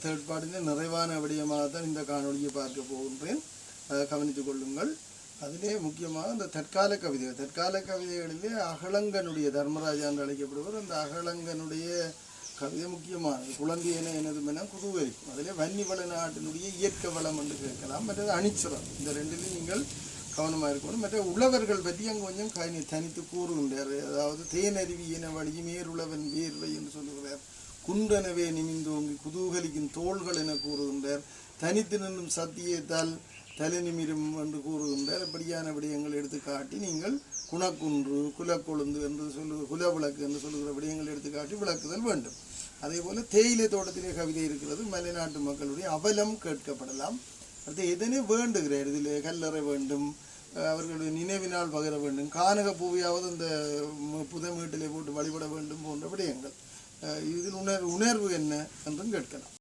Third பார்ட்டியில் நிறைவான விடயமாக தான் இந்த காணொலியை பார்க்க போகின்றேன். அதை கவனித்துக் கொள்ளுங்கள். அதிலே முக்கியமாக இந்த தற்கால கவிதைகளிலே அகலங்கனுடைய தர்மராஜா என்று அழைக்கப்படுவர். அந்த அகலங்கனுடைய கவிதை முக்கியமானது. குழந்தையன எனது என குதூகலிக்கும். அதிலே வன்னிவள நாட்டினுடைய இயற்கை வளம் என்று கேட்கலாம். மற்றது அணிச்சுரம். இந்த ரெண்டிலும் நீங்கள் கவனமாக இருக்கணும். மற்ற உழவர்கள் பற்றி அங்கே கொஞ்சம் தனித்து கூறுகின்றார். அதாவது தேனருவி என வழியும் ஏருளவன் வேர்வை என்று சொல்லுகிறார். குண்டனவே நிமிந்தோங்கி குதூகலிக்கும் தோள்கள் என கூறுகின்றார். தனித்து நின்றும் சத்தியத்தால் தலை நிமிரும் என்று கூறுகின்றார். இப்படியான விடயங்கள் எடுத்து காட்டி நீங்கள் குணக்குன்று குலக்கொழுந்து என்று குலவிளக்கு என்று சொல்லுகிற விடயங்கள் எடுத்து காட்டி விளக்குதல் வேண்டும். அதே போல தேயிலை தோட்டத்திலே கவிதை இருக்கிறது. மலைநாட்டு மக்களுடைய அவலம் கேட்கப்படலாம். அடுத்து எதனே வேண்டுகிறார். இதில் கல்லறை வேண்டும், அவர்களுடைய நினைவினால் பகிர வேண்டும், கானக பூவையாவது அந்த புதை மீட்டிலே போட்டு வழிபட வேண்டும் போன்ற விடயங்கள். இதில் உணர்வு என்ன என்றும் கேட்கலாம்.